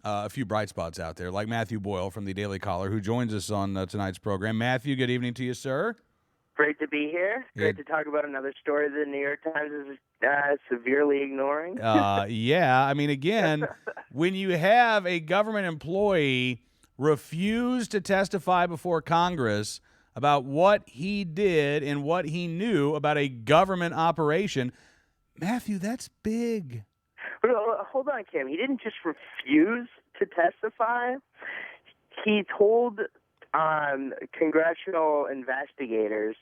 a few bright spots out there, like Matthew Boyle from the Daily Caller, who joins us on tonight's program. Matthew, good evening to you, sir. Great to be here. Great to talk about another story the New York Times is severely ignoring. Yeah, I mean, again, when you have a government employee refuse to testify before Congress about what he did and what he knew about a government operation, Matthew, that's big. But hold on, Kim. He didn't just refuse to testify. He told congressional investigators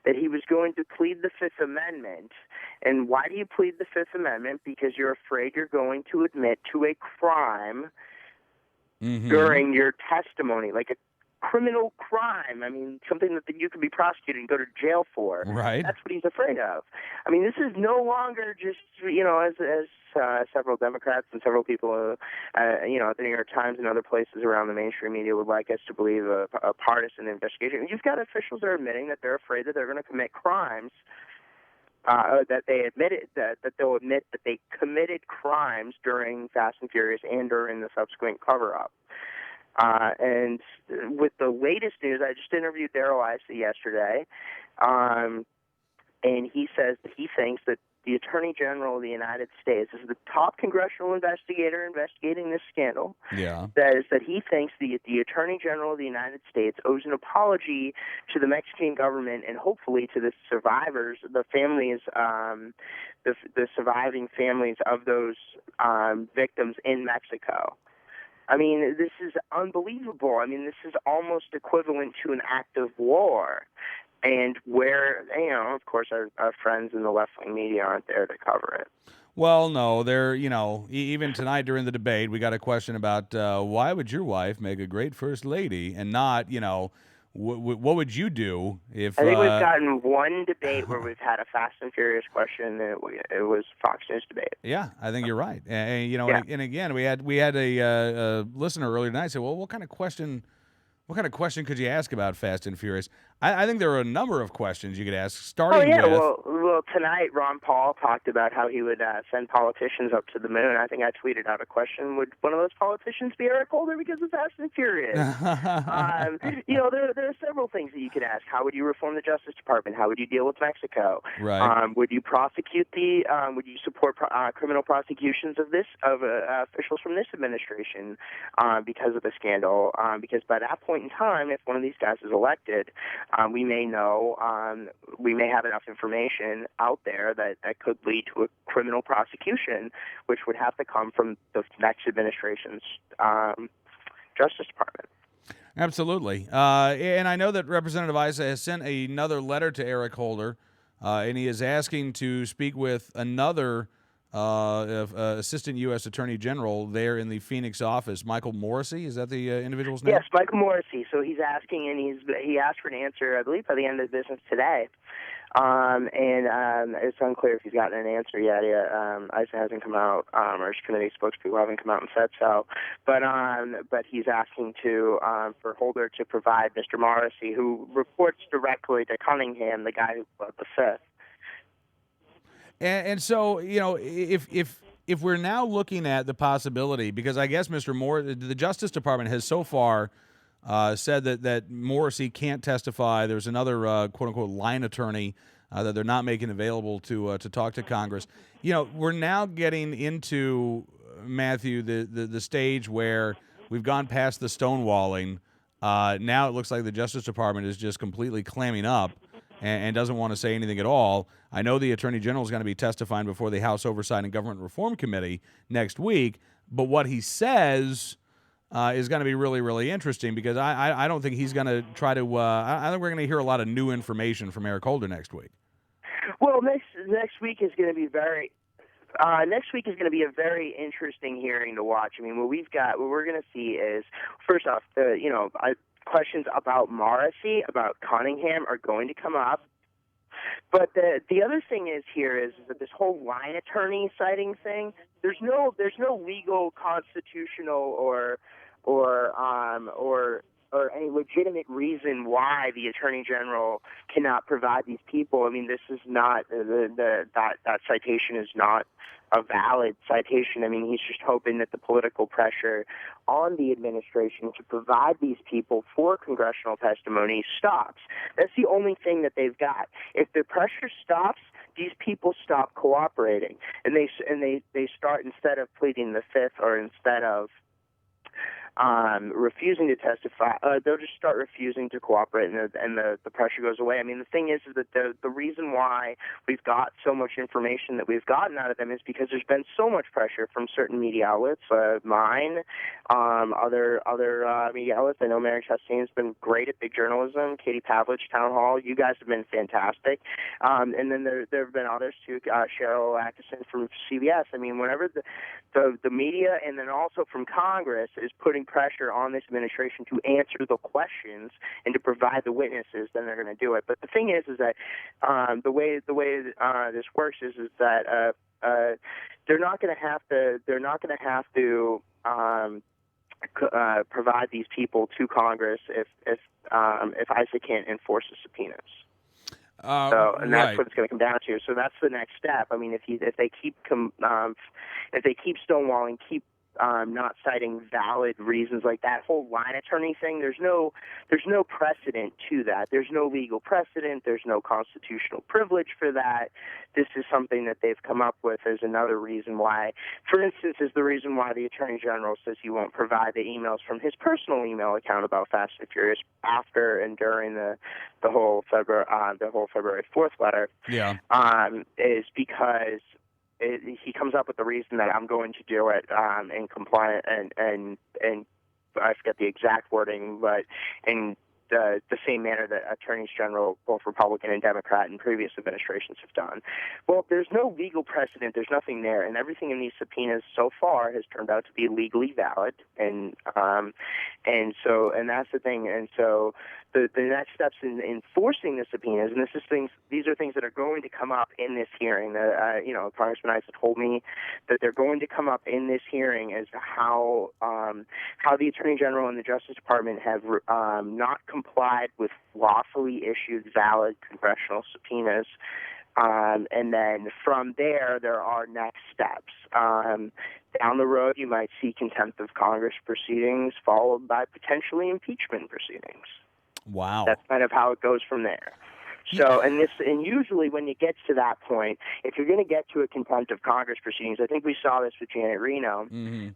that he was going to plead the Fifth Amendment. And why do you plead the Fifth Amendment? Because you're afraid you're going to admit to a crime during your testimony, like a criminal crime. I mean, something that you could be prosecuted and go to jail for. Right. That's what he's afraid of. I mean, this is no longer just, as several Democrats and several people, at the New York Times and other places around the mainstream media would like us to believe a partisan investigation. You've got officials that are admitting that they're afraid that they're going to commit crimes. That they'll admit that they committed crimes during Fast and Furious and during the subsequent cover-up. And with the latest news, I just interviewed Darrell Issa yesterday, and he says that he thinks that the Attorney General of the United States is the top congressional investigator investigating this scandal. Yeah. That he thinks the Attorney General of the United States owes an apology to the Mexican government and hopefully to the survivors, the families, the surviving families of those victims in Mexico. I mean, this is unbelievable. I mean, this is almost equivalent to an act of war. And where, of course, our friends in the left-wing media aren't there to cover it. Well, no, they're, even tonight during the debate, we got a question about why would your wife make a great first lady and not, what would you do if... I think we've gotten one debate where we've had a Fast and Furious question, and it was Fox News debate. Yeah, I think you're right. And, and again, we had a listener earlier tonight say, well, what kind of question could you ask about Fast and Furious? I think there are a number of questions you could ask, starting with... Well, tonight Ron Paul talked about how he would send politicians up to the moon. I think I tweeted out a question, would one of those politicians be Eric Holder because of Fast and Furious? There are several things that you could ask. How would you reform the Justice Department? How would you deal with Mexico? Right. Would you prosecute would you support criminal prosecutions of officials from this administration because of the scandal? Because by that point in time, if one of these guys is elected, we may have enough information out there that could lead to a criminal prosecution, which would have to come from the next administration's Justice Department. Absolutely. And I know that Representative Issa has sent another letter to Eric Holder, and he is asking to speak with another Assistant U.S. Attorney General there in the Phoenix office, Michael Morrissey. Is that the individual's name? Yes, Michael Morrissey. So he's asking, and he asked for an answer, I believe, by the end of business today. And it's unclear if he's gotten an answer yet. Issa hasn't come out, or his committee spokespeople haven't come out and said so. But he's asking for Holder to provide Mr. Morrissey, who reports directly to Cunningham, the guy who pled the Fifth. And so, if we're now looking at the possibility, because I guess the Justice Department has so far said that Morrissey can't testify. There's another quote unquote line attorney that they're not making available to talk to Congress. We're now getting into, Matthew, the stage where we've gone past the stonewalling. Now it looks like the Justice Department is just completely clamming up and doesn't want to say anything at all. I know the Attorney General is going to be testifying before the House Oversight and Government Reform Committee next week, but what he says is going to be really, really interesting, because I don't think he's going to try to I think we're going to hear a lot of new information from Eric Holder next week. Well, next week is going to be a very interesting hearing to watch. I mean, what we're going to see is, first off, questions about Morrissey, about Cunningham are going to come up. But the other thing is that this whole line attorney citing thing, there's no legal, constitutional, or or any legitimate reason why the Attorney General cannot provide these people. I mean, this is not that citation is not a valid citation. I mean, he's just hoping that the political pressure on the administration to provide these people for congressional testimony stops. That's the only thing that they've got. If the pressure stops, these people stop cooperating, and they start, instead of pleading the fifth, or instead of refusing to testify, they'll just start refusing to cooperate, and the pressure goes away. I mean, the thing is that the reason why we've got so much information that we've gotten out of them is because there's been so much pressure from certain media outlets, mine, other media outlets. I know Mary Chastain's been great at big journalism, Katie Pavlich, Town Hall. You guys have been fantastic. And then there have been others too, Cheryl Atkinson from CBS. I mean, whenever the media, and then also from Congress, is putting pressure on this administration to answer the questions and to provide the witnesses, then they're going to do it. But the thing is that the way this works is that they're not going to have to provide these people to Congress if Issa can't enforce the subpoenas. And that's right. what it's going to come down to. So that's the next step. I mean, if they keep stonewalling, keep not citing valid reasons, like that whole line attorney thing, there's no precedent to that. There's no legal precedent. There's no constitutional privilege for that. This is something that they've come up with as another reason why. For instance, is the reason why the Attorney General says he won't provide the emails from his personal email account about Fast and Furious after and during the whole February 4th letter. Yeah. Is because he comes up with the reason that I'm going to do it in compliance, and I forget the exact wording, but in the same manner that attorneys general, both Republican and Democrat, in previous administrations have done. Well, there's no legal precedent. There's nothing there, and everything in these subpoenas so far has turned out to be legally valid, and that's the thing. And so the next steps in enforcing the subpoenas, and these are things that are going to come up in this hearing. Congressman Issa told me that they're going to come up in this hearing as to how the Attorney General and the Justice Department have not complied with lawfully issued valid congressional subpoenas. And then from there are next steps. Down the road, you might see contempt of Congress proceedings followed by potentially impeachment proceedings. Wow. That's kind of how it goes from there. So, and usually when it gets to that point, if you're going to get to a contempt of Congress proceedings, I think we saw this with Janet Reno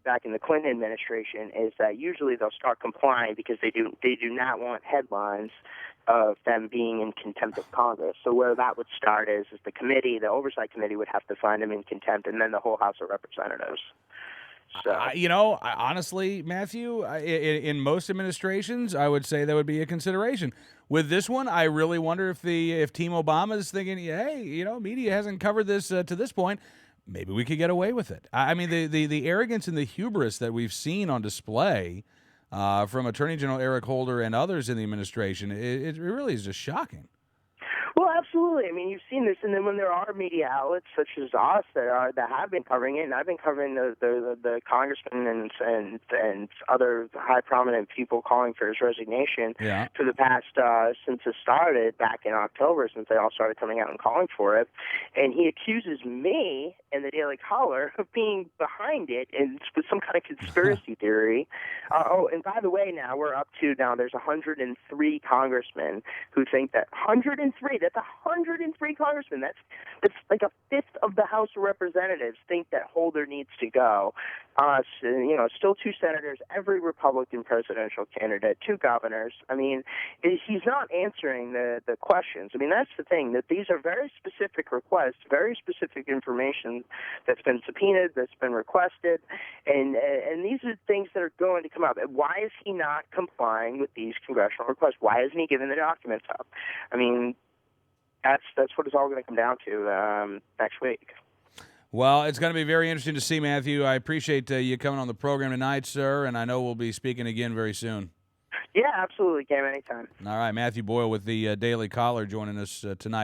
back in the Clinton administration, is that usually they'll start complying because they do not want headlines of them being in contempt of Congress. So where that would start is the Oversight Committee would have to find them in contempt, and then the whole House of Representatives. So. Honestly, Matthew, in most administrations, I would say that would be a consideration. With this one, I really wonder if Team Obama is thinking, hey, media hasn't covered this to this point. Maybe we could get away with it. I mean, the arrogance and the hubris that we've seen on display from Attorney General Eric Holder and others in the administration, it really is just shocking. Well, absolutely. I mean, you've seen this, and then when there are media outlets such as us that have been covering it, and I've been covering the congressman and other high prominent people calling for his resignation for the past since it started back in October, since they all started coming out and calling for it, and he accuses me and the Daily Caller of being behind it and with some kind of conspiracy theory. And by the way, there's 103 congressmen who think that 103. That's 103 congressmen. That's like a fifth of the House of Representatives think that Holder needs to go. Still 2 senators, every Republican presidential candidate, 2 governors. I mean, he's not answering the questions. I mean, that's the thing, that these are very specific requests, very specific information that's been subpoenaed, that's been requested, and these are things that are going to come up. Why is he not complying with these congressional requests? Why isn't he giving the documents up? I mean, that's what it's all going to come down to next week. Well, it's going to be very interesting to see, Matthew. I appreciate you coming on the program tonight, sir, and I know we'll be speaking again very soon. Yeah, absolutely, Cam, anytime. All right, Matthew Boyle with the Daily Caller joining us tonight.